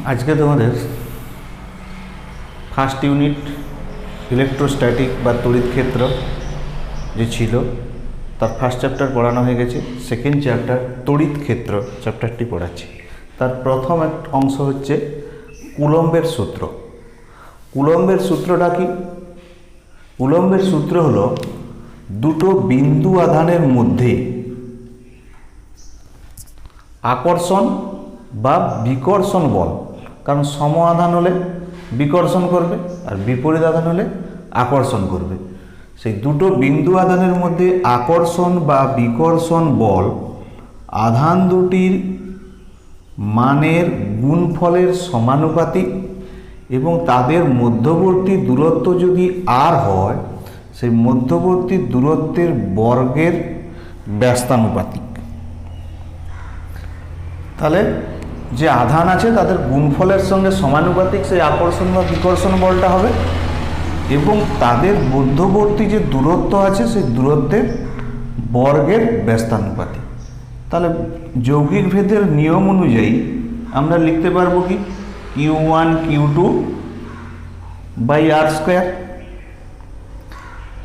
আজকে তোমাদের first unit electrostatic বা তড়িৎ ক্ষেত্র যে ছিল তার ফার্স্ট চ্যাপ্টার পড়ানো হয়ে গেছে। সেকেন্ড চ্যাপ্টার তড়িৎ ক্ষেত্র চ্যাপ্টারটি পড়াচ্ছি। তার প্রথম এক অংশ হচ্ছে কুলম্বের সূত্র। কুলম্বের সূত্রটা কি? কুলম্বের সূত্র হলো দুটো বিন্দু আধানের মধ্যে আকর্ষণ বা বিকর্ষণ বল, কারণ সম আধান হলে বিকর্ষণ করবে আর বিপরীত আধান হলে আকর্ষণ করবে। সেই দুটো বিন্দু আধানের মধ্যে আকর্ষণ বা বিকর্ষণ বল আধান দুটির মানের গুণফলের সমানুপাতিক এবং তাদের মধ্যবর্তী দূরত্ব যদি আর হয় সেই মধ্যবর্তী দূরত্বের বর্গের ব্যস্তানুপাতিক। তাহলে যে আধান আছে তাদের গুণফলের সঙ্গে সমানুপাতিক সেই আকর্ষণ বা বিকর্ষণ বলটা হবে এবং তাদের মধ্যবর্তী যে দূরত্ব আছে সেই দূরত্বের বর্গের ব্যস্তানুপাতিক। তাহলে যৌগিক ভেদের নিয়ম অনুযায়ী আমরা লিখতে পারবো কি Q1 Q2 by R square.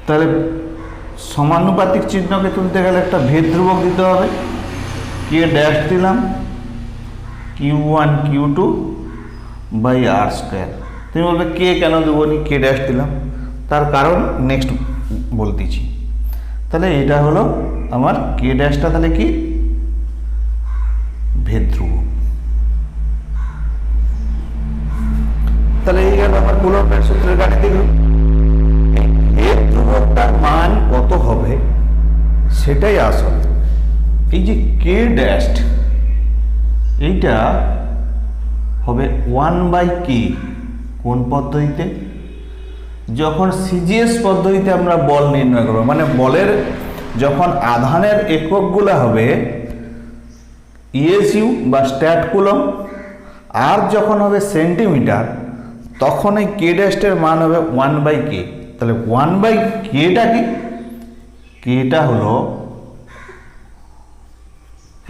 তাহলে সমানুপাতিক চিহ্নকে তুলতে গেলে একটা ভেদ ধ্রুবক দিতে হবে, কে ড্যাশ দিলাম Q1 Q2 by R square. তুমি বলবে কে কেন দেবো নি, কে ড্যাশ দিলাম, তার কারণ নেক্সট বলতেছি। তাহলে এটা হলো আমার কে ড্যাশটা, তাহলে কি ভেদ ধ্রুবক। তাহলে এই গেল আমার কুলম্বের সূত্রের গাণিতিক রূপ। ভেদ ধ্রুবকটার মান কত হবে সেটাই আসল। এই যে কে ড্যাশ এইটা হবে 1/k কোন পদ্ধতিতে? যখন সিজিএস পদ্ধতিতে আমরা বল নির্ণয় করব, মানে বলের যখন আধানের এককগুলো হবে ইএসইউ বা স্ট্যাট কুলম আর যখন হবে সেন্টিমিটার, তখন এই কে ড্যাশের মান হবে 1/k। তাহলে 1/kটা কি? কেটা হলো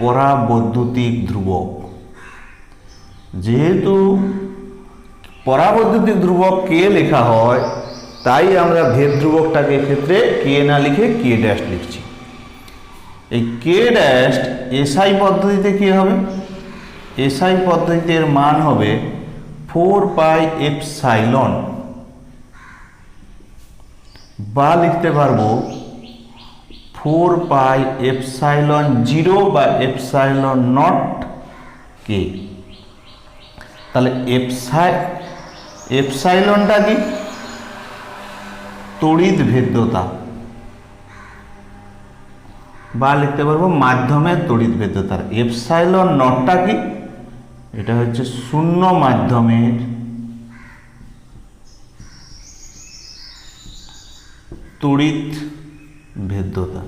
পরাবৈদ্যুতিক ধ্রুবক। যেহেতু পরাবৈদ্যুতিক ধ্রুবক কে লেখা হয় তাই আমরা ভেদ ধ্রুবকটাকে ক্ষেত্রে কে না লিখে কে ড্যাশ লিখছি। এই কে ড্যাশ এসআই পদ্ধতিতে কি হবে? এসআই পদ্ধতিতে এর মান হবে 4πε বা লিখতে পারবো 4πε0 বা ε0 কে। তাহলে এপসাইলনটা কি? তড়িৎ ভেদ্যতা, বা লিখতে পারবো মাধ্যমের তড়িৎ ভেদ্যতা। এপসাইলন নটটা কি? এটা হচ্ছে শূন্য মাধ্যমের তড়িৎ ভেদ্যতা।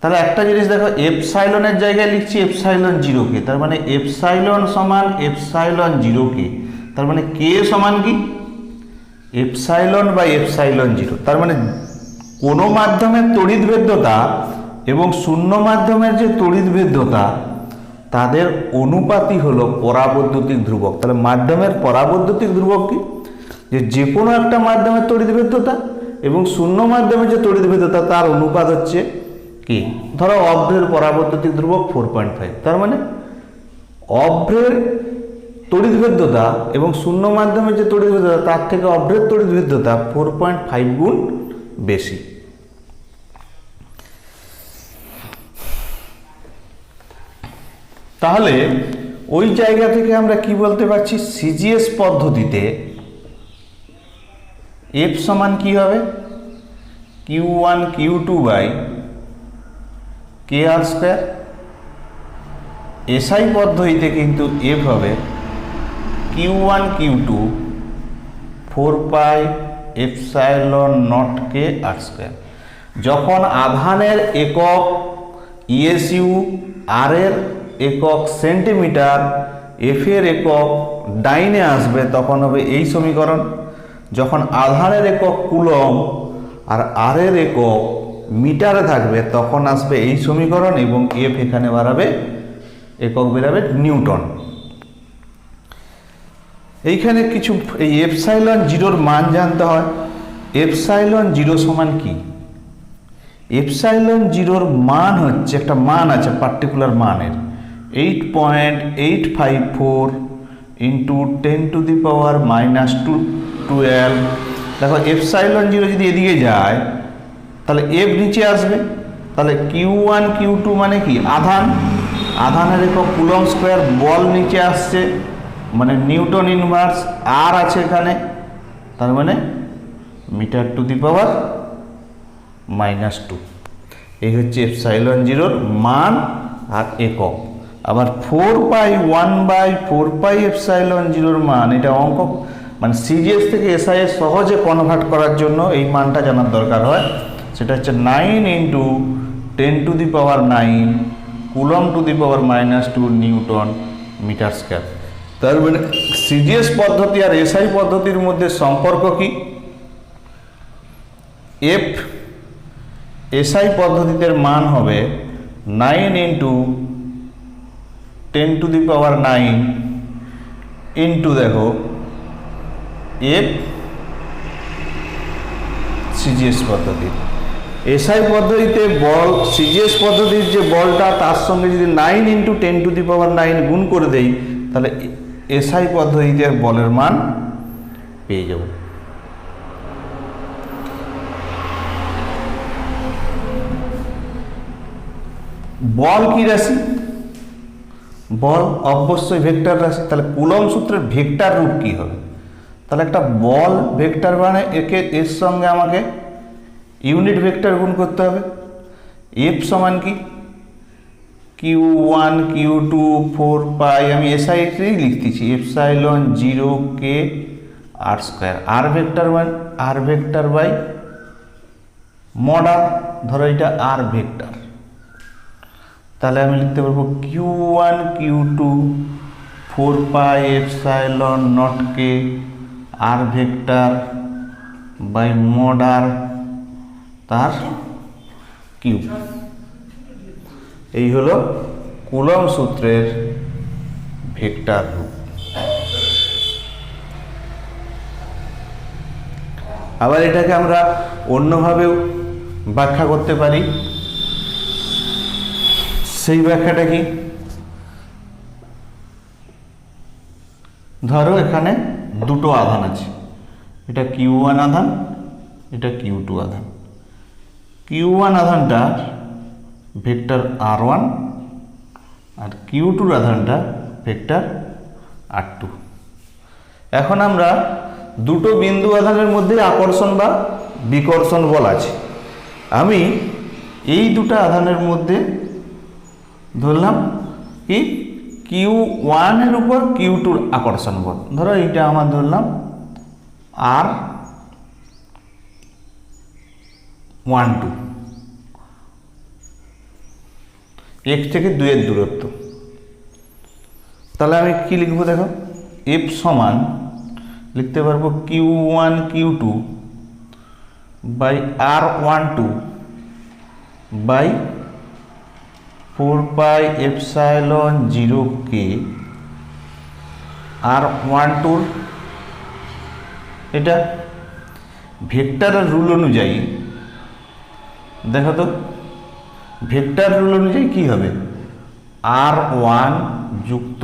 তাহলে একটা জিনিস দেখো, এপসাইলনের জায়গায় লিখছি ε0 তার মানে এপসাইলন সমান ε0 তার মানে কে সমান কি এপসাইলন বা ε0। তার মানে কোনো মাধ্যমের তড়িৎ ভেদ্যতা এবং শূন্য মাধ্যমের যে তড়িৎ ভেদ্যতা তাদের অনুপাতই হলো পরাবৈদ্যুতিক ধ্রুবক। তাহলে মাধ্যমের পরাবৈদ্যুতিক ধ্রুবক কি? যে কোনো একটা মাধ্যমের তড়িৎ ভেদ্যতা এবং শূন্য মাধ্যমের যে তড়িৎ ভেদ্যতা তার অনুপাত হচ্ছে কি? ধরো অভ্রের পরাবৈদ্যুতিক ধ্রুবক 4.5, তার মানে অভ্রের তড়িৎ ভেদ্যতা এবং শূন্য মাধ্যমের যে তড়িৎ ভেদ্যতা তার থেকে অভ্রের তড়িৎ ভেদ্যতা 4.5 গুণ বেশি। তাহলে ওই জায়গা থেকে আমরা কি বলতে পারছি? সিজিএস পদ্ধতিতে এফ সমান কি হবে? Q1 Q2 by K R square. SI পদ্ধতিতে কিন্তু এফ হবে Q1 Q2 4πε0 কে আর স্কোয়ার। যখন আধানের একক ইএসইউ, আর এর একক সেন্টিমিটার, এফ এর একক ডাইনে আসবে তখন হবে এই সমীকরণ। যখন আধানের একক কুলম আর আর এর একক মিটারে থাকবে তখন আসবে এই সমীকরণ এবং এফ এখানে বাড়াবে, একক বেরাবে নিউটন। এইখানে কিছু এই এপসাইলন জিরোর মান জানতে হয়। এপসাইলন জিরো সমান কি? এপসাইলন জিরোর মান হচ্ছে, একটা মান আছে পার্টিকুলার মানের 8.854 ইন্টু 10⁻⁻²12। দেখো এপসাইলন জিরো যদি এদিকে যায় তাহলে এফ নিচে আসবে, তাহলে Q1 Q2 মানে কি? আধান, আধানের একক কুলম্ব স্কয়ার, বল নিচে আসছে মানে নিউটন ইনভার্স, আর আছে এখানে তার মানে m²⁻²। এই হচ্ছে এপসাইলন জিরোর মান আর একক। আবার 4π1/4π এপসাইলন জিরোর মান, এটা অঙ্ক মানে সিজিএস থেকে এসআইএস সহজে কনভার্ট করার জন্য এই মানটা জানার দরকার হয়। সেটা হচ্ছে 9 ইন্টু 10⁻9 কুলম্ব⁻², নিউটন মিটার স্কয়ার। তার মানে সিজিএস পদ্ধতি আর এসআই পদ্ধতির মধ্যে সম্পর্ক কি? এফ এসআই পদ্ধতিতে মান হবে 9 ইন্টু 10⁻9 ইন্টু দেখো এফ সিজিএস পদ্ধতি। এসআই পদ্ধতিতে বল, সিজিএস পদ্ধতির যে বলটা তার সঙ্গে যদি 9 ইন্টু 10⁻9 গুণ করে দেই তাহলে এসআই পদ্ধতিতে বলের মান পেয়ে যাব। বল কি রাশি? বল অবশ্যই ভেক্টর রাশি। তাহলে কুলম্ব সূত্রের ভেক্টর রূপ কি হবে? তাহলে একটা বল ভেক্টর মানে একে এর সঙ্গে আমাকে ইউনিট ভেক্টর গুণ করতে হবে। এফ সমান কি? Q1 Q2 4π, আমি এসআই লিখতেছি এপসাইলন 0k r²। আর ভেক্টর মানে আর ভেক্টর বাই মডার, ধরো এটা আর ভেক্টর, তাহলে আমি লিখতে পারবো Q1 Q2 4π এপসাইলন নট কে আর ভেক্টর বাই মডার তার কিউব। এই হলো কুলম্ব সূত্রের ভেক্টর রূপ। আবার এটাকে আমরা অন্যভাবেও ব্যাখ্যা করতে পারি। সেই ব্যাখ্যাটা কি? ধরো এখানে দুটো আধান আছে, এটা Q1 আধান, এটা Q2 আধান। Q1 আধানটা ভেক্টর R1 আর Q2 আধানটা ভেক্টর R2। এখন আমরা দুটো বিন্দু আধানের মধ্যে আকর্ষণ বা বিকর্ষণ বল আছে, আমি এই দুটো আধানের মধ্যে ধরলাম কি Q1 এর উপর Q2 আকর্ষণ বল। ধরো এইটা আমার ধরলাম R12, 1 থেকে 2 এর দূরত্ব। তাহলে আমি কি লিখবো? দেখো F সমান লিখতে পারবো Q1 Q2 by R12 by 4π epsilon 0k R12। এটা ভেক্টরের রুল অনুযায়ী, দেখো তো ভেক্টর রুল অনুযায়ী কি হবে? R1 যুক্ত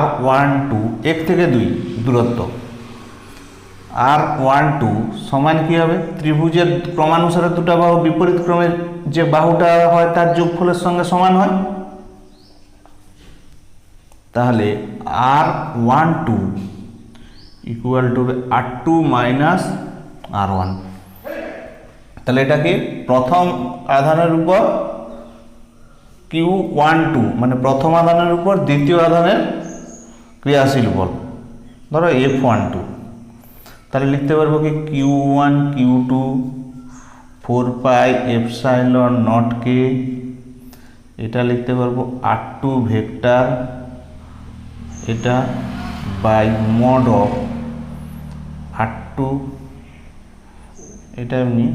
R12 1 থেকে 2 দূরত্ব, R12 সমান কি হবে? ত্রিভুজের ক্রমানুসারে দুটো বাহু বিপরীত ক্রমের যে বাহুটা হয় তার যোগফলের সঙ্গে সমান হয়। তাহলে R12 equal to R2 minus R1। তাহলে এটাকে প্রথম আধানের উপর Q12 মানে প্রথম আধানের উপর দ্বিতীয় আধানের ক্রিয়াশীল বল, ধরো F12। তাহলে লিখতে পারবো কি Q1 Q2 4π এপসাইলন নট কে, এটা লিখতে পারবো R2 ভেক্টর এটা বাই মড অফ R2, এটা এমনি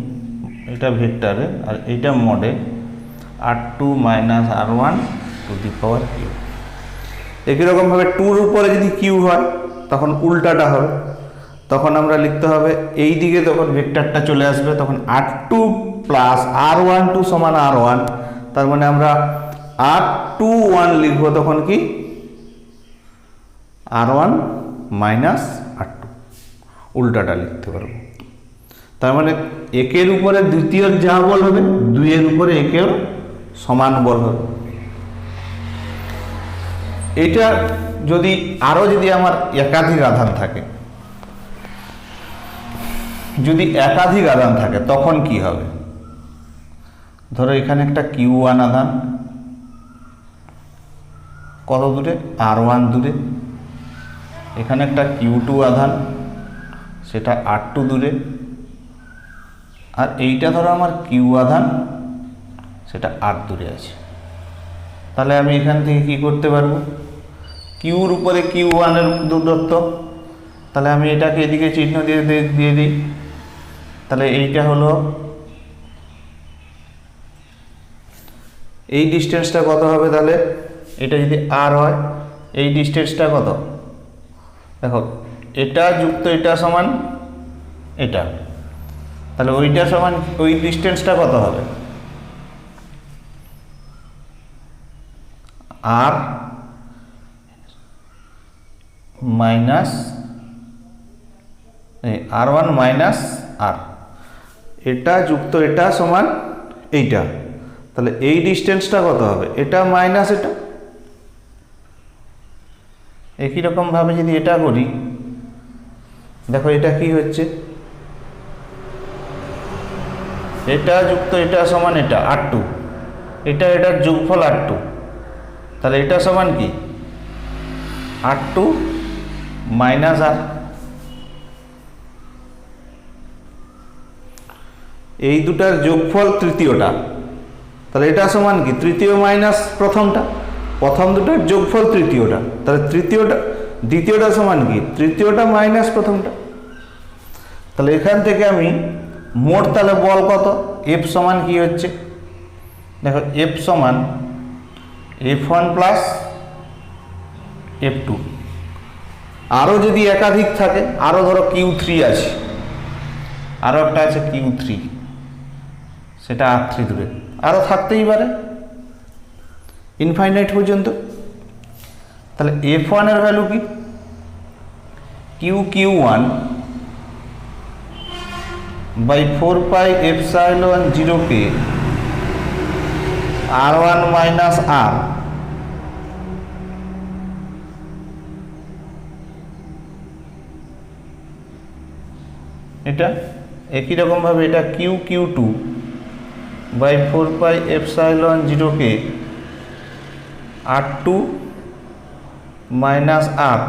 এটা ভেক্টরে আর এটা মডে R2 minus R1 to the power Q. একই রকমভাবে 2 এর উপরে যদি কিউ হয় তখন উল্টাটা হবে, তখন আমরা লিখতে হবে এই দিকে তখন ভেক্টরটা চলে আসবে, তখন r2 প্লাস r12 সমান r1, তার মানে আমরা r21 লিখবো, তখন কি r1 মাইনাস r2, উল্টাটা লিখতে পারবো। তার মানে একের উপরে দ্বিতীয় যা বল হবে, দুইয়ের উপরে একের সমান বল হবে। এটা যদি আরো যদি আমার একাধিক আধান থাকে, যদি একাধিক আধান থাকে তখন কি হবে? ধরো এখানে একটা Q1 আধান, কত দূরে? R1 দূরে। এখানে একটা Q2 আধান, সেটা R2 দূরে। আর এইটা ধরো আমার Q আধান, সেটা R দূরে আছে। তাহলে আমি এখান থেকে কি করতে পারবো? কিউর উপরে Q1 এর দূরত্ব, তাহলে আমি এটাকে এদিকে চিহ্ন দিয়ে দিই। তাহলে এইটা হলো, এই ডিস্টেন্সটা কত হবে? তাহলে এটা যদি R হয়, এই ডিস্টেন্সটা কত? দেখো এটা যুক্ত এটা সমান এটা, তাহলে ওইটা সমান ওই ডিস্টেন্সটা কত হবে? R minus R1 minus R, এটা যুক্ত এটা সমান এইটা, তাহলে এই ডিস্টেন্সটা কত হবে? এটা মাইনাস এটা। একই রকম ভাবে যদি এটা করি, দেখো এটা কি হচ্ছে, এটা যুক্ত এটা সমান এটা R2, এটা এটার যোগফল R2, তাহলে এটা সমান কি R2 মাইনাস R। এই দুটার যোগফল তৃতীয়টা, তাহলে এটা সমান কি তৃতীয় মাইনাস প্রথমটা, প্রথম দুটার যোগফল তৃতীয়টা, তাহলে তৃতীয়টা দ্বিতীয়টা সমান কি তৃতীয়টা মাইনাস প্রথমটা। তাহলে এখান থেকে আমি মোট তাহলে বল কত? F সমান কি হচ্ছে? দেখো F সমান F1 প্লাস F2। আরও যদি একাধিক থাকে, আরও ধরো Q3 আছে, আরও একটা আছে Q3, সেটা R3 দূরে, আরও থাকতেই পারে ইনফাইনাইট পর্যন্ত। তাহলে F1 এর ভ্যালু কি? Q1 বাই 4 পাই এপসাইলন 0 কে R1 মাইনাস R, এটা একই রকম ভাবে এটা Q2 বাই 4 পাই এপসাইলন 0 কে R2 minus R,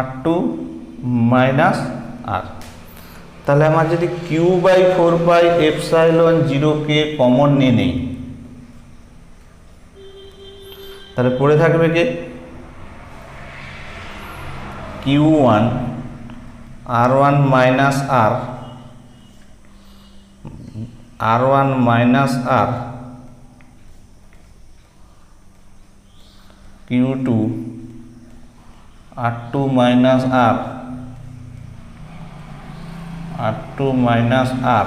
R2 minus R। তাহলে আমার যদি Q বাই 4 পাই এপসাইলন 0 কে কমন নিয়ে নেই, তাহলে পড়ে থাকবে কে? Q1 R1 minus R, R1 minus R, Q2 R2 minus R, R2 minus R।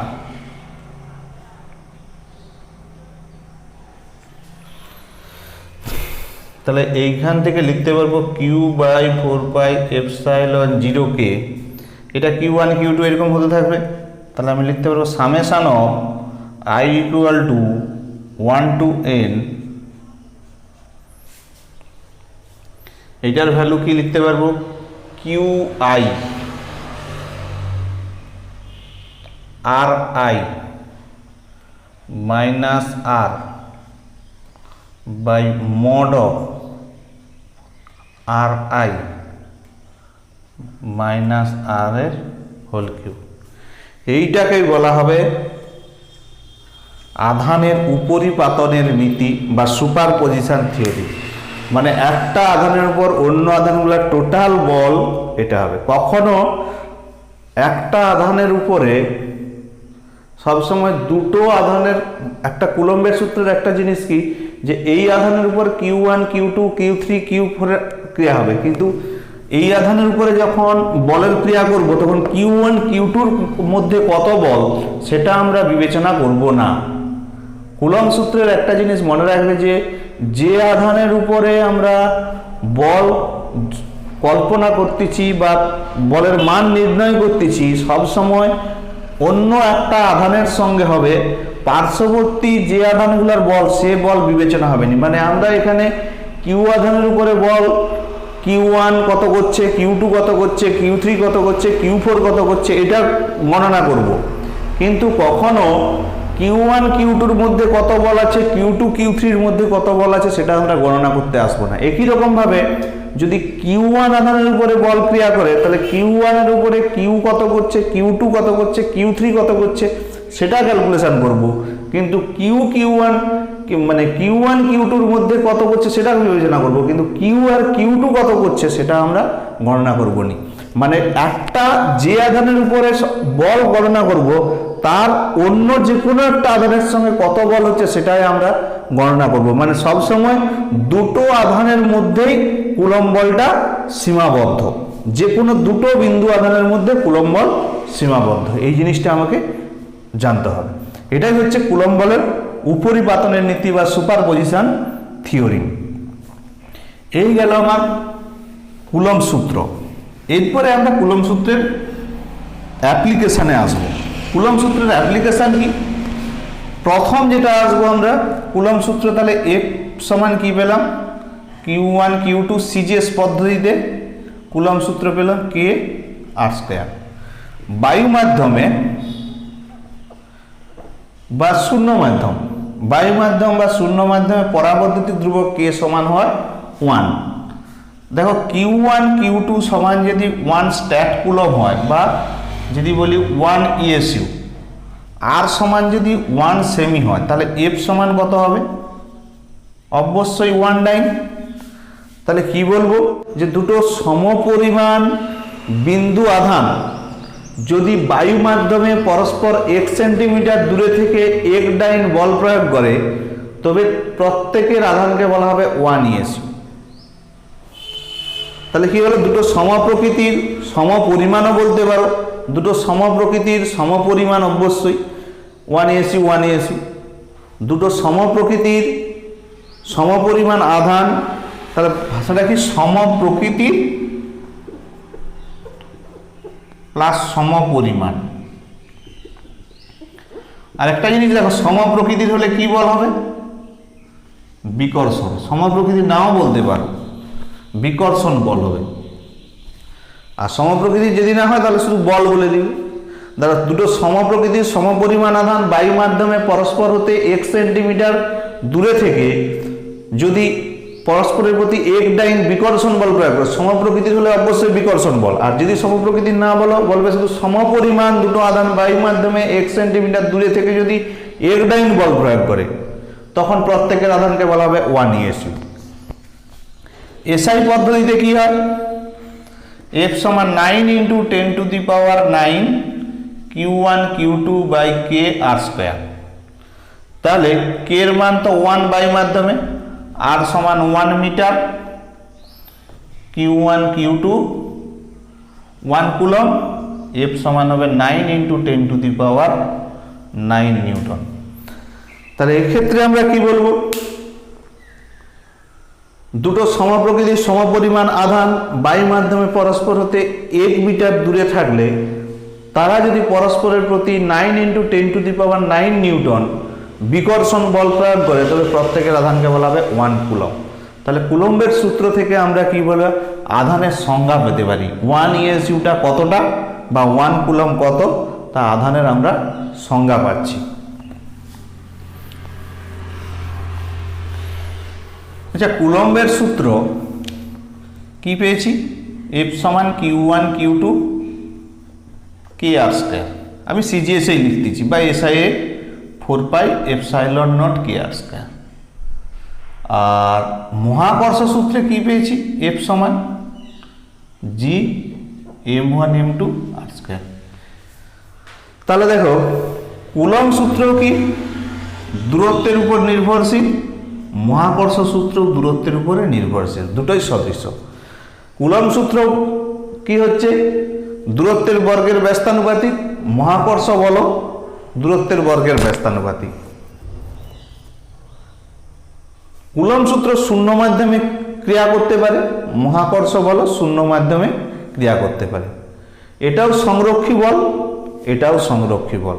তাহলে এইখান থেকে লিখতে পারবো Q বাই 4 পাই এপসাইলন 0 কে, এটা Q1 Q2 এরকম হতে থাকবে, তাহলে আমি লিখতে পারবো summation of I equal to 1 to n, এটার ভ্যালু কি লিখতে পারবো? QI RI minus R by mod of RI minus R এর হোল কিউব। এইটাকেই বলা হবে আধানের উপরিপাতনের নীতি বা সুপারপজিশন থিওরি। মানে একটা আধানের উপর অন্য আধানগুলোর টোটাল বল এটা হবে। কখনো একটা আধানের উপরে সবসময় দুটো আধানের, একটা কুলম্বের সূত্রের একটা জিনিস কি, যে এই আধানের উপর Q1 Q2 Q3 Q4 এর ক্রিয়া হবে, কিন্তু এই আধানের উপরে যখন বলের ক্রিয়া করব তখন Q1 Q2 এর মধ্যে কত বল সেটা আমরা বিবেচনা করব না। কুলম্ব সূত্রের একটা জিনিস মনে রাখবে যে আধানের উপরে আমরা বল কল্পনা করতেছি বা বলের মান নির্ণয় করতেছি সব সময় অন্য একটা আধানের সঙ্গে হবে পার্শ্ববর্তী যে আধানগুলোর বল সে বল বিবেচনা হবে না। মানে আমরা এখানে কিউ আধানের উপরে বল Q1 কত করছে, Q2 কত করছে, Q3 কত করছে, Q4 কত করছে এটা গণনা করব, কিন্তু কখনো Q1 Q2 এর মধ্যে কত বল আছে, Q2 Q3 এর মধ্যে কত বল আছে সেটা আমরা গণনা করতে আসবো না। একই রকম ভাবে যদি Q1 আধানের উপরে বল ক্রিয়া করে তাহলে Q1 এর উপরে Q কত করছে, Q2 কত করছে, Q3 কত করছে সেটা ক্যালকুলেশন করব, কিন্তু Q1 মানে Q1 Q2 এর মধ্যে কত করছে সেটা বিবেচনা করব, কিন্তু Q আর Q2 কত করছে সেটা আমরা গণনা করব না। মানে একটা যে আধানের উপরে বল গণনা করব তার অন্য যে কোনো একটা আধানের সঙ্গে কত বল হচ্ছে সেটাই আমরা গণনা করব। মানে সব সময় দুটো আধানের মধ্যেই কুলম্ব বলটা সীমাবদ্ধ, যে কোনো দুটো বিন্দু আধানের মধ্যে কুলম্ব বল সীমাবদ্ধ, এই জিনিসটা আমাকে জানতে হবে। এটাই হচ্ছে কুলম্ব বলের উপরিপাতনের নীতি বা সুপারপজিশন থিওরি। এই গেল আমার কুলম্ব সূত্র। এরপরে আমরা কুলম্ব সূত্রের অ্যাপ্লিকেশনে আসবো। কুলম্ব সূত্রের অ্যাপ্লিকেশন কি? প্রথম যেটা আসবো আমরা কুলম্ব সূত্র, তাহলে F সমান কি পেলাম, Q1 Q2 সিজিএস পদ্ধতিতে কুলম্ব সূত্র পেলাম K² বায়ু মাধ্যমে বা শূন্য মাধ্যম, বায়ু মাধ্যম বা শূন্য মাধ্যমে পরাবৈদ্যুতিক ধ্রুবক K সমান হয় 1। দেখো Q1 Q2 সমান যদি 1 স্ট্যাট কুলম্ব হয় বা যদি বলি 1 ESU, আর সমান যদি 1 সেমি হয় তাহলে F সমান কত হবে, অবশ্যই 1 ডাইন। তাহলে কি বলবো যে দুটো সমপরিমাণ বিন্দু আধান যদি বায়ু মাধ্যমে পরস্পর 1 সেন্টিমিটার দূরে থেকে এক ডাইন বল প্রয়োগ করে তবে প্রত্যেকের আধানকে বলা হবে 1 ESU। তাহলে কি হলো, দুটো সমপ্রকৃতির সমপরিমাণও বলতে পারো, দুটো সমপ্রকৃতির সমপরিমাণ অবশ্যই 1 ESU 1 ESU, দুটো সমপ্রকৃতির সমপরিমাণ আধান, তাহলে ভাষাটা কি সমপ্রকৃতির প্লাস সমপরিমাণ। আর একটা জিনিস দেখো, সমপ্রকৃতির হলে কি বল হবে, বিকর্ষণ। সমপ্রকৃতির নাও বলতে পারো, বিকর্ষণ বল হবে। আর সমপ্রকৃতির যদি না হয় তাহলে শুধু বল বলে দিবে। ধরো দুটো সমপ্রকৃতির সমপরিমাণ আধান বায়ু মাধ্যমে পরস্পর হতে 1 সেন্টিমিটার দূরে থেকে যদি পরস্পরের প্রতি এক ডাইন বিকর্ষণ বল প্রয়োগ করে, সমপ্রকৃতির হলে অবশ্যই বিকর্ষণ বল। আর যদি সমপ্রকৃতির না বলবে শুধু সমপরিমাণ দুটো আধান বায়ু মাধ্যমে 1 সেন্টিমিটার দূরে থেকে যদি এক ডাইন বল প্রয়োগ করে তখন প্রত্যেকের আধানকে বলা হবে 1 ESU। এসআই পদ্ধতিতে কি হয়, F সমান 9 × 10⁹ Q1 Q2 বাই K² তাহলে K এর মান তো 1 বায়ু মাধ্যমে, R সমান 1 metre, Q1 Q2 1 coulomb, F সমান হবে 9 × 10⁹9 নিউটন। তাহলে এক্ষেত্রে আমরা কি বলবো, দুটো সমপ্রকৃতির সমপরিমাণ আধান বায়ু মাধ্যমে পরস্পর হতে 1 মিটার দূরে থাকলে তারা যদি পরস্পরের প্রতি 9 × 10⁹9 নিউটন বিকর্ষণ বল প্রয়োগ করে তবে প্রত্যেকের আধানকে বলা হবে 1 কুলম্ব। তাহলে কুলম্বের সূত্র থেকে আমরা কি বলবো, আধানের সংজ্ঞা পেতে পারি, 1 ESUটা কতটা বা 1 কুলম্ব কত তা আধানের আমরা সংজ্ঞা পাচ্ছি। আচ্ছা, কুলম্বের সূত্র কি পেয়েছি, F সমান Q1 Q2 K² আমি সিজিএসএ লিখতেছি বা SIA 4πε0 K²। আর মহাকর্ষ সূত্রে কি পেয়েছি, F সমান G m1 m2 r²। তাহলে দেখো কুলম্ব সূত্র কি দূরত্বের উপর নির্ভরশীল, মহাকর্ষ সূত্র দূরত্বের উপরে নির্ভরশীল, দুটোই সদৃশ। কুলম্ব সূত্র কি হচ্ছে? দূরত্বের বর্গের ব্যস্তানুপাতিক, মহাকর্ষ বল দূরত্বের বর্গের ব্যস্তানুপাতিক। কুলম্ব সূত্র শূন্য মাধ্যমে ক্রিয়া করতে পারে, মহাকর্ষ বল শূন্য মাধ্যমে ক্রিয়া করতে পারে। এটাও সংরক্ষী বল, এটাও সংরক্ষী বল,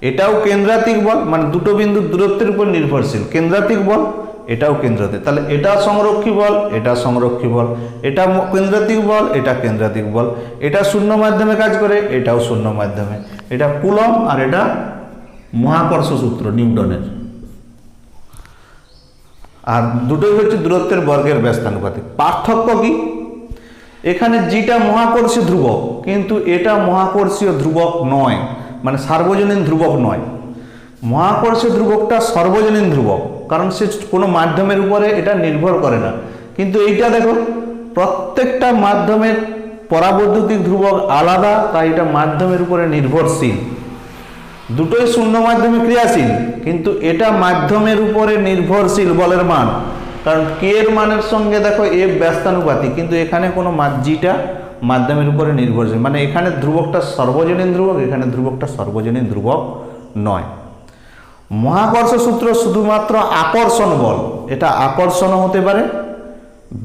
এটাও কেন্দ্রাতিক বল, মানে দুটো বিন্দুর দূরত্বের উপর নির্ভরশীল, কেন্দ্রাতিক বল, এটাও কেন্দ্রাতিক। তাহলে এটা সংরক্ষী বল, এটা সংরক্ষী বল, এটা কেন্দ্রাতিক বল, এটা কেন্দ্রাতিক বল, এটা শূন্য মাধ্যমে কাজ করে, এটাও শূন্য মাধ্যমে। এটা কুলম্ব আর এটা মহাকর্ষ সূত্র নিউটনের। আর দুটোই হচ্ছে দূরত্বের বর্গের ব্যস্তানুপাতিক। পার্থক্য কি? এখানে যেটা মহাকর্ষীয় ধ্রুবক, কিন্তু এটা মহাকর্ষীয় ধ্রুবক নয়, মানে সার্বজনীন ধ্রুবক নয়। মহাকর্ষীয় ধ্রুবকটা সর্বজনীন ধ্রুবক, কারণ সে কোনো মাধ্যমের উপরে এটা নির্ভর করে না। কিন্তু এইটা দেখো, প্রত্যেকটা মাধ্যমের পরাবৈদ্যুতিক ধ্রুবক আলাদা, তাই এটা মাধ্যমের উপরে নির্ভরশীল। দুটোই শূন্য মাধ্যমে ক্রিয়াশীল, কিন্তু এটা মাধ্যমের উপরে নির্ভরশীল বলের মান, কারণ কে এর মানের সঙ্গে দেখো এফ ব্যস্তানুপাতিক, কিন্তু এখানে কোনো জিটা মাধ্যমের উপরে নির্ভরশীল, মানে এখানে ধ্রুবকটা সর্বজনীন ধ্রুবক, এখানে ধ্রুবকটা সর্বজনীন ধ্রুবক নয়। মহাকর্ষ সূত্র শুধুমাত্র আকর্ষণ বল, এটা আকর্ষণ হতে পারে,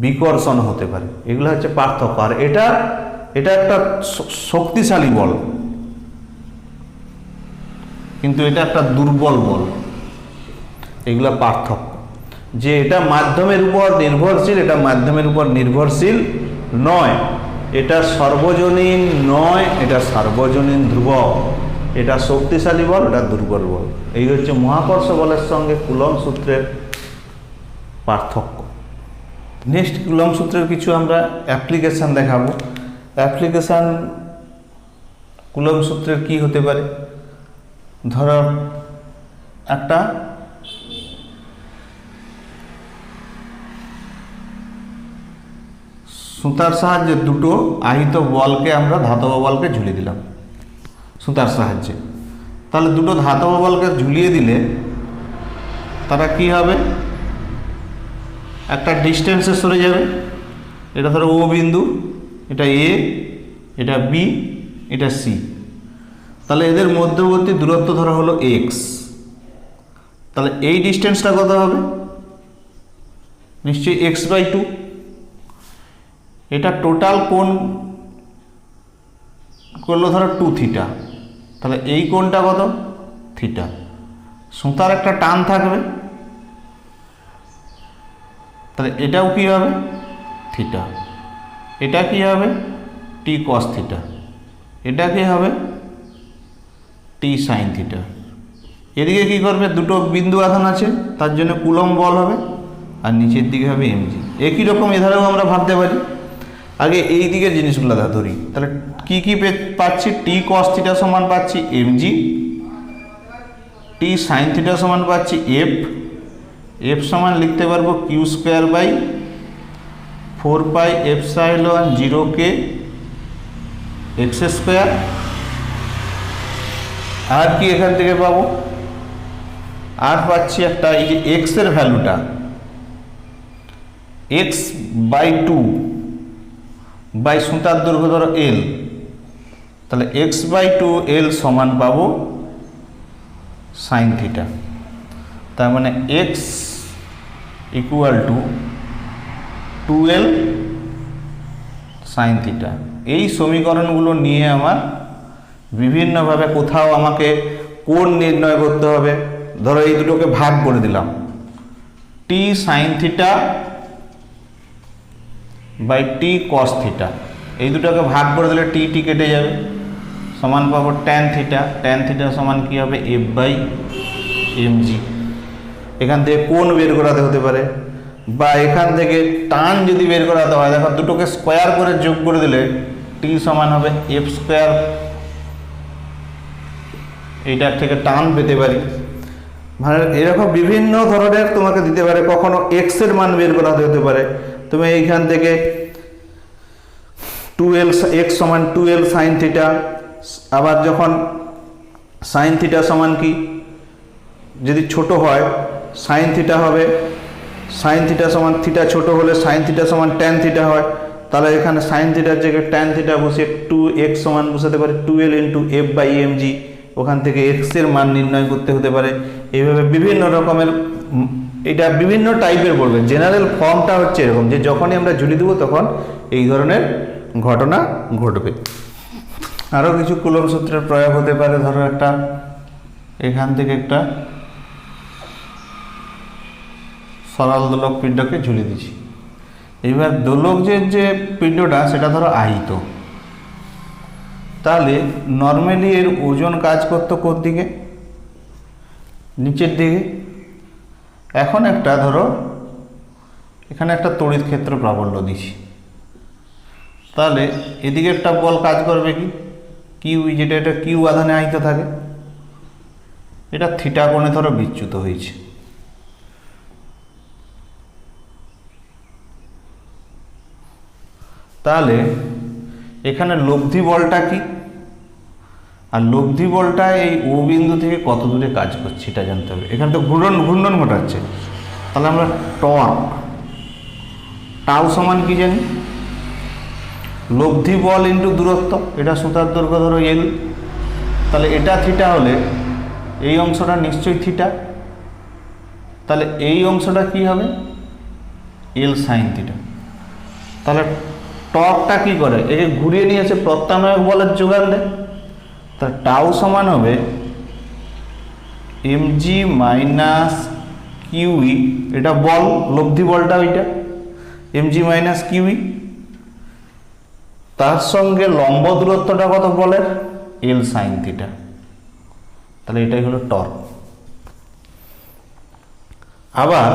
বিকর্ষণ হতে পারে, এগুলো হচ্ছে পার্থক্য। আর এটা একটা শক্তিশালী বল, কিন্তু এটা একটা দুর্বল বল, এগুলো পার্থক্য। যে এটা মাধ্যমের উপর নির্ভরশীল, এটা মাধ্যমের উপর নির্ভরশীল নয়, এটা সর্বজনীন নয়, এটা সার্বজনীন ধ্রুবক, এটা শক্তিশালী বল, এটা দুর্বল বল। এই হচ্ছে মহাকর্ষ বলের সঙ্গে কুলম্ব সূত্রের পার্থক্য। নেক্সট কুলম্ব সূত্রের কিছু আমরা অ্যাপ্লিকেশন দেখাবো। অ্যাপ্লিকেশন কুলম্ব সূত্রের কি হতে পারে? ধরো একটা সুতার সাহায্যে দুটো আহিত বলকে আমরা ধাতব বলকে ঝুলিয়ে দিলাম সুতার সাহায্যে। তাহলে দুটো ধাতব বলকে ঝুলিয়ে দিলে তারা কি হবে? একটা ডিস্টেন্সে সরে যাবে। এটা ধরো ও বিন্দু, এটা এ, এটা বি, এটা সি। তাহলে এদের মধ্যবর্তী দূরত্ব ধরা হলো এক্স। তাহলে এই ডিস্টেন্সটা কত হবে? নিশ্চয়ই x/2। এটা টোটাল কোণ করলো ধরো 2 থিটা। তাহলে এই কোণটা কত? থিটা। সুতার একটা টান থাকবে, তাহলে এটাও কি হবে? থিটা। এটা কি হবে? t cos theta. এটা কি হবে? t sin theta. এদিকে কি করবে? দুটো বিন্দু আধান আছে, তার জন্য কুলম্ব বল হবে, আর নিচের দিকে হবে mg। একই রকম এধারেও আমরা ভাবতে পারি। আগে এই দিকের জিনিসগুলো ধরি, তাহলে কি কি পাচ্ছি? t cos থিটা সমান পাচ্ছি mg, t sin থিটা সমান পাচ্ছি f, f সমান লিখতে পারবো q²/4πε0k x²। আর কি এখান থেকে পাবো? আর পাচ্ছি একটা, এই যে x এর ভ্যালুটা x/2 বাই সুতার দৈর্ঘ্য ধরো l, তাহলে x/2 l সমান পাবো সাইন থিটা। তার মানে x = 2l সাইন থিটা। এই সমীকরণগুলো নিয়ে আমার বিভিন্নভাবে কোথাও আমাকে কোণ নির্ণয় করতে হবে। ধরো এই দুটোকে ভাগ করে দিলাম, t sin theta by t cos theta. এই দুটোকে ভাগ করে দিলে t কেটে যাবে, সমান পাবো tan থিটা। tan থিটা সমান কি হবে? f/mg। এখান থেকে কোণ বের করাতে হতে পারে, বা এখান থেকে টান যদি বের করাতে হয়, দেখো দুটোকে স্কোয়ার করে যোগ করে দিলে t সমান হবে f²। এইটার থেকে টান পেতে পারি। মানে এরকম বিভিন্ন ধরনের তোমাকে দিতে পারে। কখনো x এর মান বের করাতে হতে পারে, তুমি এইখান থেকে 2l x সমান 2l সাইন থিটা। আবার যখন সাইন থিটা সমান কি, যদি ছোট হয় সাইন থিটা হবে সাইন থিটা সমান থিটা ছোট হলে সাইন থিটা সমান ট্যান থিটা হয়, তাহলে এখানে সাইন থিটার জায়গায় ট্যান থিটা বসে 2x সমান বসাতে পারে 12 ইন্টু এফ বাই এমজি, ওখান থেকে এক্স এর মান নির্ণয় করতে হতে পারে। এইভাবে বিভিন্ন রকমের, এটা বিভিন্ন টাইপের বলবে। জেনারেল ফর্মটা হচ্ছে এরকম যে যখনই আমরা ঝুলি দেবো তখন এই ধরনের ঘটনা ঘটবে। আরও কিছু কুলম্ব সূত্রের প্রয়োগ হতে পারে। ধরো একটা এখান থেকে একটা সরল দোলক পিণ্ডকে ঝুলি দিচ্ছি। এবার দোলকের যে পিণ্ডটা সেটা ধরো আহিত, তাহলে নর্মালি এর ওজন কাজ করতো কোন দিকে? নিচের দিকে। এখন একটা ধরো এখানে একটা তড়িৎ ক্ষেত্র প্রাবল্য দিছি, তাহলে এদিকে একটা বল কাজ করবে কি কিউ, যেটা এটা কিউ আধানে আহিত থাকে, এটা থিটা কোণে ধরো বিচ্যুত হয়েছে। তাহলে এখানে লব্ধি বলটা কি, আর লব্ধি বলটা এই ও বিন্দু থেকে কত দূরে কাজ করছে এটা জানতে হবে। এখানে তো ঘূর্ণন ঘটাচ্ছে, তাহলে আমরা টর্ক টাউ সমান কি জানি? লব্ধি বল ইন্টু দূরত্ব, এটা সুতার দৈর্ঘ্য ধরো এল, তাহলে এটা থিটা হলে এই অংশটা নিশ্চয়ই থিটা, তাহলে এই অংশটা কি হবে? এল সাইন থিটা। তাহলে টর্কটা কি করে? একে ঘুরিয়ে নিয়ে এসে প্রত্যানয়ক বলের যোগান দেয়। তা টাউ সমান হবে এমজি মাইনাস কিউই, এটা বল, লব্ধি বলটা ওইটা এমজি মাইনাস কিউই, তার সঙ্গে লম্ব দূরত্বটা কত বলের? এল সাইন থিটা। তাহলে এটাই হলো টর্ক। আবার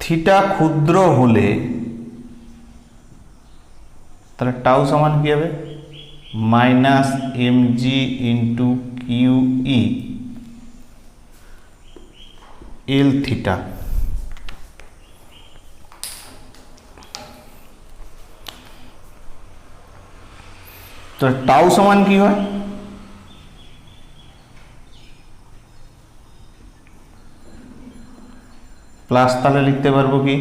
থিটা ক্ষুদ্র হলে তাহলে টাউ সমান কি হবে? Minus MG into kiwi L theta. তো টাউ সমান কি হয়? প্লাস, তাহলে লিখতে পারবো কি?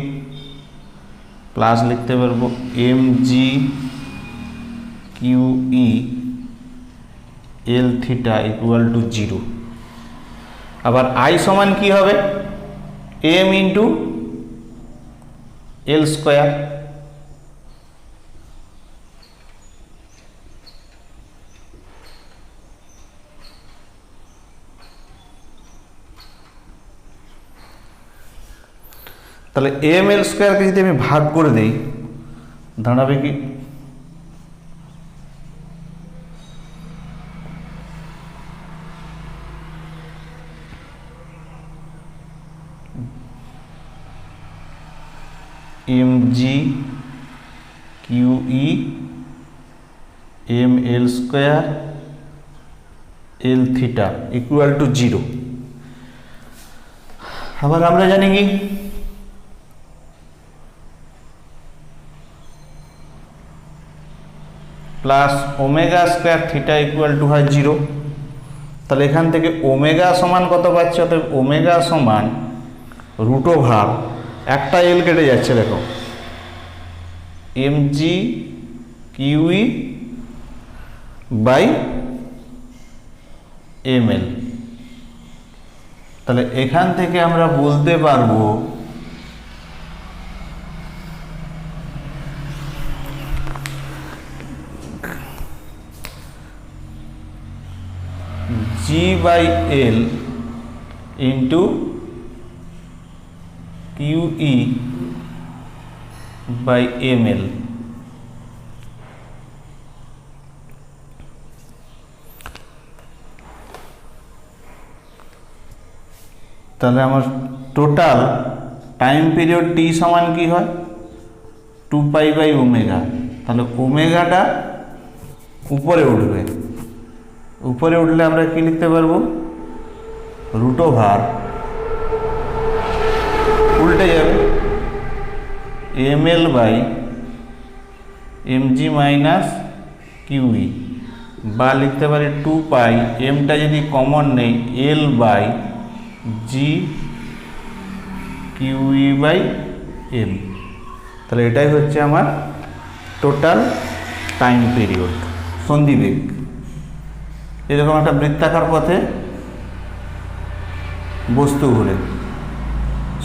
প্লাস লিখতে পারবো M G QE L theta equal to 0। আবার আই সমান কি হবে? M into L square. তাহলে এম এল স্কোয়ারকে যদি আমি ভাগ করে দিই দাঁড়াবে কি? M G QE M L square L theta equal to 0। আবার আমরা জানি কি plus omega square theta equal to হয় 0। তাহলে এখান থেকে ওমেগা সমান কত পাচ্ছি? অর্থাৎ ওমেগা সমান রুট ওভার একটা এল কেটে যাচ্ছে, দেখো M G kiwi by M L. তাহলে এখান থেকে আমরা বলতে পারবো G by L into Q E by M L. তাহলে আমার টোটাল টাইম পিরিয়ড টি সমান কি হয়? 2 পাই বাই ওমেগা। তাহলে ওমেগাটা উপরে উঠবে, উপরে উঠলে আমরা কি লিখতে পারবো? রুট ওভার উল্টে যাবে M L by M G minus QE, বা লিখতে পারি 2 পাই, এমটা যদি কমন নেই L by G kiwi by M. তাহলে এটাই হচ্ছে আমার টোটাল টাইম পিরিয়ড, সন্ধিবেগ। এরকম একটা বৃত্তাকার পথে বস্তু ঘুরে,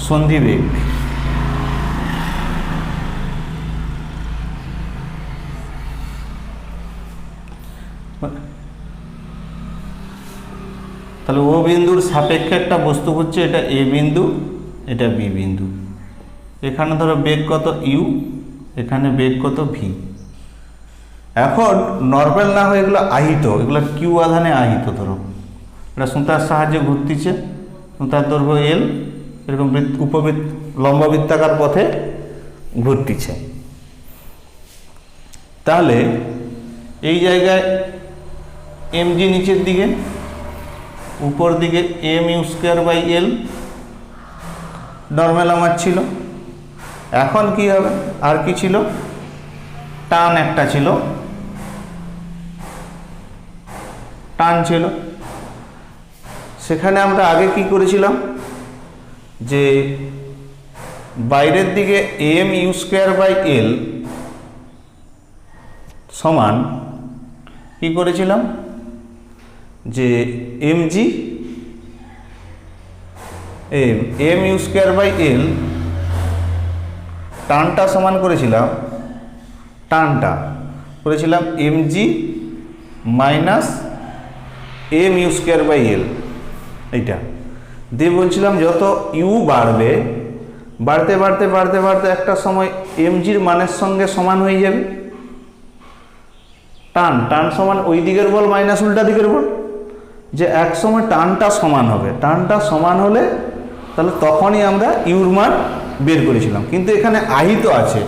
সন্ধিবেগ। তাহলে ও বিন্দুর সাপেক্ষে একটা বস্তু হচ্ছে, এটা এ বিন্দু, এটা বি বিন্দু। এখানে ধরো বেগ কত ইউ, এখানে বেগ কত ভি। এখন নর্মাল না হয়ে এগুলো আহিত, এগুলো কিউ আধানে আহিত। ধরো এটা সুতার সাহায্যে ঘুরতিছে, সুতার দৈর্ঘ্য এল, এরকম লম্ব বৃত্তাকার পথে ঘুরতিছে। তাহলে এই জায়গায় এম জি নিচের দিকে, উপর দিকে M U square by L normal আমার ছিল। এখন কি হবে, আর কি ছিল, টান একটা ছিল, টান ছিল। সেখানে আমরা আগে কি করেছিলাম, যে বাইরের দিকে M U square by L সমান কি করেছিলাম, যে M G M U square by L টানটা সমান করেছিলাম, টানটা করেছিলাম M G minus M U square by L. এইটা দিয়ে বলছিলাম যত ইউ বাড়বে, বাড়তে বাড়তে বাড়তে বাড়তে একটা সময় এম জির মানের সঙ্গে সমান হয়ে যাবে। টান টান সমান ওই দিকের বল মাইনাস উল্টা দিকের বল, যে এক সময় টানটা সমান হবে। টানটা সমান হলে তাহলে তখনই আমরা ইউর মান বের করেছিলাম। কিন্তু এখানে আহিত আছে,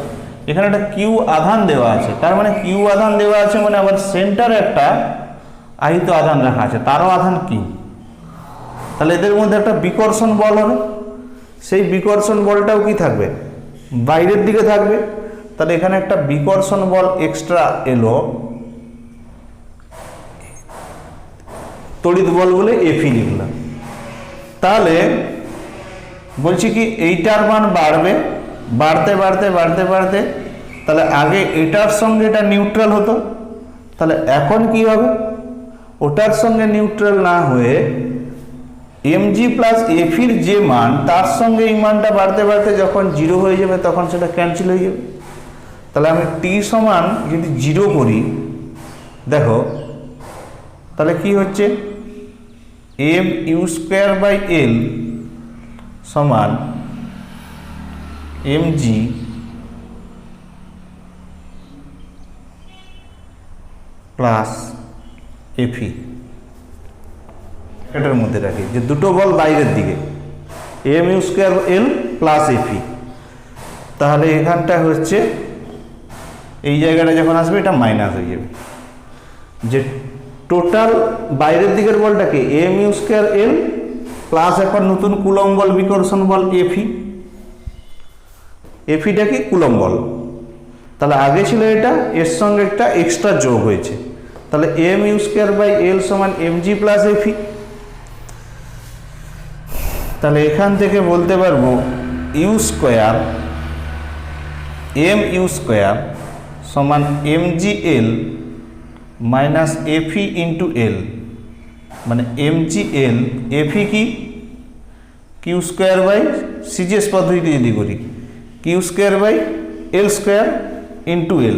এখানে একটা কিউ আধান দেওয়া আছে। তার মানে কিউ আধান দেওয়া আছে মানে আবার সেন্টারে একটা আহিত আধান রাখা আছে, তারও আধান কিউ। তাহলে এদের মধ্যে একটা বিকর্ষণ বল হবে, সেই বিকর্ষণ বলটাও কি থাকবে, বাইরের দিকে থাকবে। তাহলে এখানে একটা বিকর্ষণ বল এক্সট্রা এলো, তড়িৎ বল বলে এফি লিখলাম। তাহলে বলছি কি এইটার মান বাড়বে, বাড়তে বাড়তে বাড়তে বাড়তে, তাহলে আগে এটার সঙ্গে এটা নিউট্রাল হতো, তাহলে এখন কি হবে, ওটার সঙ্গে নিউট্রাল না হয়ে এম জি প্লাস এফির যে মান তার সঙ্গে এই মানটা বাড়তে বাড়তে যখন জিরো হয়ে যাবে তখন সেটা ক্যান্সেল হয়ে যাবে। তাহলে আমি টি সমান যদি জিরো করি, দেখো তাহলে কি হচ্ছে, M U square by L সমান এম জি প্লাস এফি। এটার মধ্যে রাখি যে দুটো বল বাইরের দিকে, এম ইউ স্কোয়ার এল প্লাস এফি। তাহলে এখানটা হচ্ছে এই জায়গাটা যখন আসবে এটা মাইনাস হয়ে যাবে, যে টোটাল বাইরের দিকের বলটাকে এম ইউ স্কোয়ার এল প্লাস এখন নতুন কুলম বল বিকর্ষণ বল এফি। এফিটা কি কুলম বল, তাহলে আগে ছিল এটা, এর সঙ্গে একটা এক্সট্রা যোগ হয়েছে। তাহলে M U square by L সমান এম জি প্লাস এফি। তাহলে এখান থেকে বলতে পারবো U square M U square সমান এম জি এল মাইনাস এফি ইন্টু এল, মানে এম জি এল এফি কি কিউ স্কোয়ার বাই সিজিএস পদ্ধতিতে যদি করি Q square by L square into L,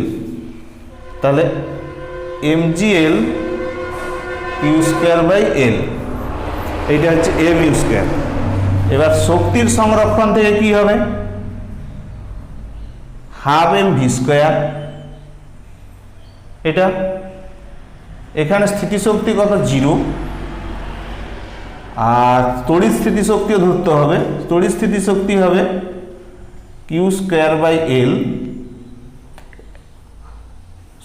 তাহলে M G L Q square by L, এইটা হচ্ছে এম ইউ স্কোয়ার। এবার শক্তির সংরক্ষণ থেকে কি হবে, হাফ এম ভি স্কোয়ার। এটা এখানে স্থিতিশক্তি কত, জিরো। আর তড়িৎ স্থিতিশক্তিও ধরতে হবে, তড়িৎ স্থিতিশক্তি হবে কিউ স্কোয়ার বাই এল।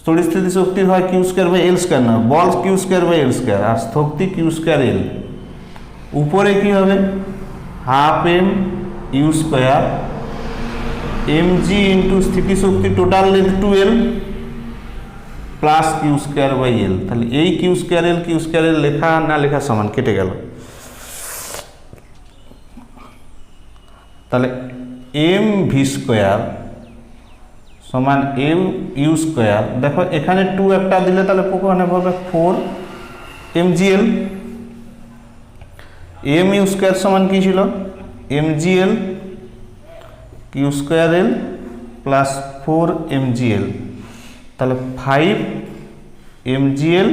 তড়িৎ স্থিতিশক্তি হয় Q square by L square, না বল Q square by L square, আর শক্তি কিউ স্কোয়ার এল। উপরে কি হবে, half M U square M G into স্থিতিশক্তি total length 2L plus Q square by L. তাহলে এই কিউ স্কোয়ার এল লেখা না লেখা সমান, কেটে গেল। তাহলে এম ভি স্কোয়ার সমান এম ইউ স্কোয়ার, দেখো এখানে 2 একটা দিলে তাহলে ওখানে হবে 4 mgl। এম ইউ স্কোয়ার সমান কি ছিল mgl কিউ স্কোয়ার এল প্লাস 4 mgl, তাহলে 5 mgl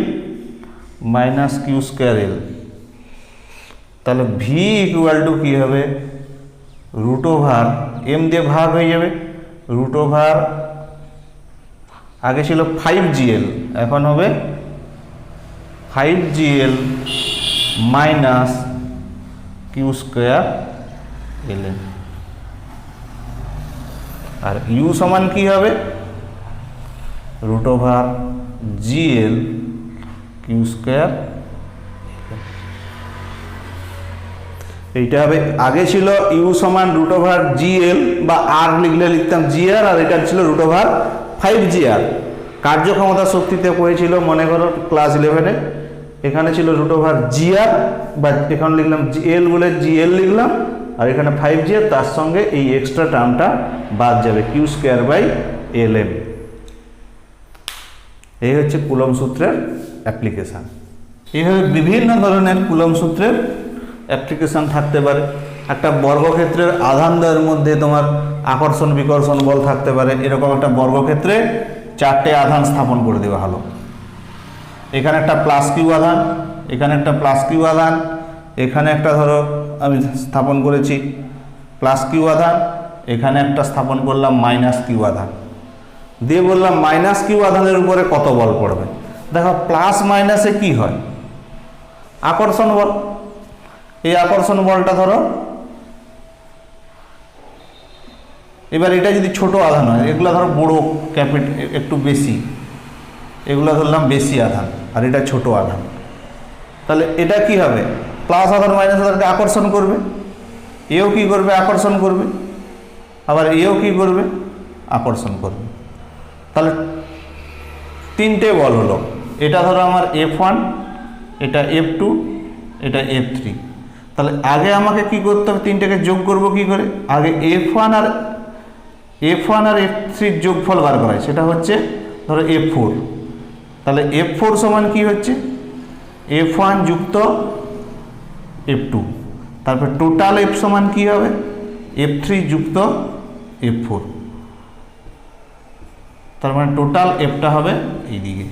মাইনাস কিউ স্কোয়ার এল, তাহলে ভি ইকুয়াল টু কী হবে রুট ওভার এম দিয়ে ভাগ হয়ে যাবে, রুট ওভার আগে ছিল 5gl এখন হবে 5gl minus Q square L, আর ইউ সমান কি হবে root over GL Q square. এইটা হবে, আগে ছিল ইউ সমান রুট ওভার জিএল বা আর লিখলে লিখতাম জিআর, আর এটা ছিল রুট ওভার 5gr। কার্যক্ষমতা শক্তিতে পড়েছিল মনে করো ক্লাস 11-এ, এখানে ছিল রুট ওভার জিআর বা এখানে লিখলাম জিএল বলে জিএল লিখলাম, আর এখানে 5gr, তার সঙ্গে এই এক্সট্রা টার্মটা বাদ যাবে Q square by L M. এই হচ্ছে কুলম্ব সূত্রের অ্যাপ্লিকেশান। এইভাবে বিভিন্ন ধরনের কুলম্ব সূত্রের অ্যাপ্লিকেশান থাকতে পারে। একটা বর্গক্ষেত্রের আধান দ্বয়ের মধ্যে তোমার আকর্ষণ বিকর্ষণ বল থাকতে পারে, এরকম একটা বর্গক্ষেত্রে 4টে আধান স্থাপন করে দেওয়া হলো। এখানে একটা প্লাস কিউ আধান, এখানে একটা প্লাস কিউ আধান, এখানে একটা ধরো আমি স্থাপন করেছি প্লাস কিউ আধান, এখানে একটা স্থাপন করলাম মাইনাস কিউ আধান, দিয়ে বললাম মাইনাস কিউ আধানের উপরে কত বল পড়বে। দেখো প্লাস মাইনাসে কি হয় আকর্ষণ বল, এই আকর্ষণ বলটা ধরো, এবার এটা যদি ছোট আধান হয়, এগুলো ধরো বড় একটু বেশি, এগুলো ধরলাম বেশি আধান আর এটা ছোট আধান, তাহলে এটা কি হবে প্লাস আধান মাইনাস আধানকে আকর্ষণ করবে, এও কি করবে আকর্ষণ করবে, আবার এও কি করবে আকর্ষণ করবে। তাহলে 3টে বল হলো, এটা ধরো আমার F1, এটা F2, এটা F3। তাহলে আগে আমাকে কি করতে হবে 3টেকে যোগ করব কি করে, আগে F1 আর F3 যোগফল বার করা, সেটা হচ্ছে ধরো F4। তাহলে F4 সমান কি হচ্ছে F1 যুক্ত F2, তারপর টোটাল F সমান কি হবে F3 যুক্ত F4, তার মানে টোটাল Fটা হবে এইদিকে।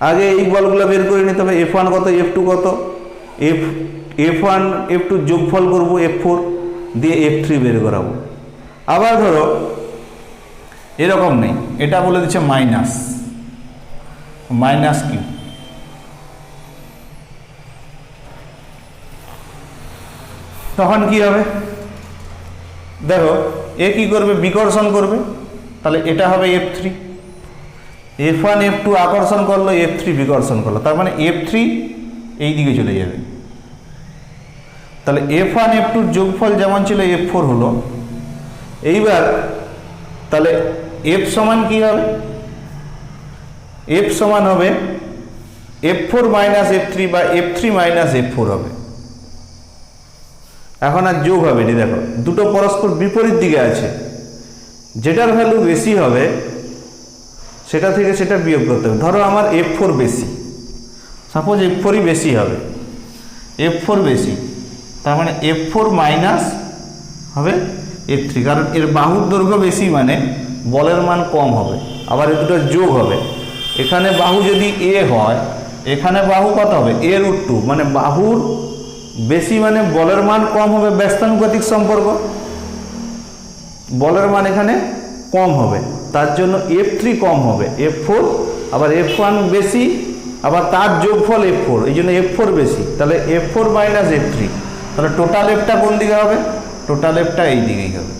আগে এই বলগুলো বের করে নিতে হবে, F1 কত F2 কত, F1 F2 যোগফল করব F4 দিয়ে F3 বের করাবো। আবার ধরো এরকম নেই, এটা বলে দিচ্ছে মাইনাস কিউ, তখন কি হবে দেখো এ কি করবে বিকর্ষণ করবে, তাহলে এটা হবে F3, F1 F2 আকর্ষণ করলো, F3 বিকর্ষণ করলো, তার মানে F3 এই দিকে চলে যাবে। তাহলে F1 F2 যোগফল যেমন ছিল F4 হলো। এইবার তাহলে F সমান কি হবে, F সমান হবে F4 মাইনাস F3 বা F3 মাইনাস F4 হবে। এখন আর যোগ হবে না, দেখো দুটো পরস্পর বিপরীত দিকে আছে, যেটার ভ্যালু বেশি হবে সেটা থেকে সেটা বিয়োগ করতে হবে। ধরো আমার F4 বেশি, সাপোজ F4ই বেশি হবে, F4 বেশি, তার মানে F4 মাইনাস হবে F3, কারণ এর বাহুর দৈর্ঘ্য বেশি মানে বলের মান কম হবে। আবার এ দুটো যোগ হবে, এখানে বাহু যদি A হয় এখানে বাহু কত হবে A√2, মানে বাহুর বেশি মানে বলের মান কম হবে, ব্যস্তানুপাতিক সম্পর্ক, বলের মান এখানে কম হবে, তার জন্য F3 কম হবে, F4 আবার F1 বেশি, আবার তার যোগফল F4, এই জন্য F4 বেশি, তাহলে F4 মাইনাস F3, তাহলে টোটাল Fটা কোন দিকে হবে, টোটাল Fটা এই দিকেই হবে।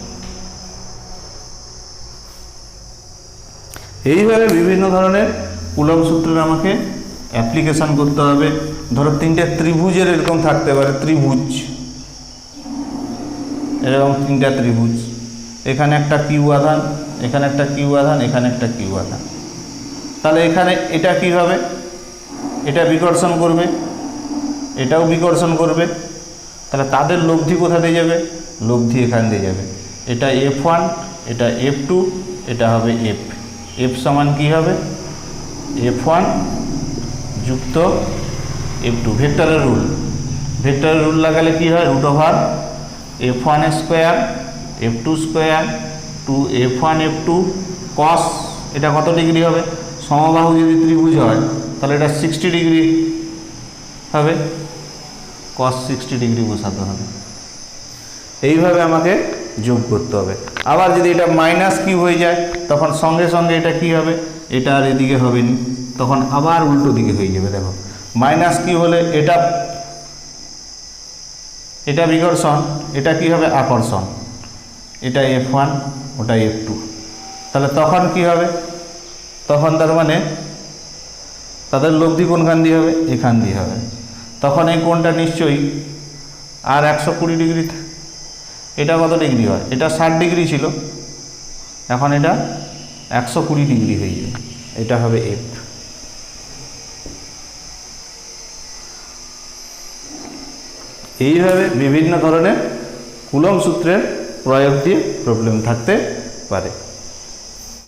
এইভাবে বিভিন্ন ধরনের কুলম্ব সূত্রের আমাকে অ্যাপ্লিকেশান করতে হবে। ধরো 3টে ত্রিভুজের এরকম থাকতে পারে, ত্রিভুজ এরকম 3টা ত্রিভুজ, এখানে একটা কিউ আধান, এখানে একটা কিউ আধান, এখানে একটা কিউ আধান, তাহলে এখানে এটা কি হবে, এটা বিকর্ষণ করবে, এটাও বিকর্ষণ করবে, তাহলে তাদের লব্ধি কোথা দিয়ে যাবে? লব্ধি এখান দিয়ে যাবে। এটা F1, এটা F2, এটা হবে F। F সমান কী হবে? F1 যুক্ত F2, ভেক্টরের রুল। ভেক্টরের রুল লাগালে কি হয়? Root over F1 square F2 square to F1 F2 cos, এটা কত ডিগ্রি হবে? সমবাহু যদি ত্রিভুজ হয় তাহলে এটা 60 ডিগ্রি হবে, কস 60 ডিগ্রি বসাতে হবে। এইভাবে আমাকে যোগ করতে হবে। আবার যদি এটা মাইনাস কিউব হয়ে যায় তখন সঙ্গে সঙ্গে এটা কি হবে? এটা আর এদিকে হবে না, তখন আবার উল্টো দিকে হয়ে যাবে। দেখো মাইনাস কিউব হলে এটা বিকর্ষণ, এটা কি হবে? আকর্ষণ। এটা F1, ওটা F2। তাহলে তখন কি হবে? তখন তার মানে তাদের লব্ধি কোনখান দিয়ে হবে? এখান দিয়ে হবে। তখন এই কোণটা নিশ্চয়ই আর 120 ডিগ্রি। এটা কত ডিগ্রি হয়? এটা 60 ডিগ্রি ছিল, এখন এটা 120 ডিগ্রি হয়ে যাবে। এটা হবে F। এইভাবে বিভিন্ন ধরনের কুলম্ব সূত্রের প্রয়োগ দিয়ে প্রবলেম থাকতে পারে।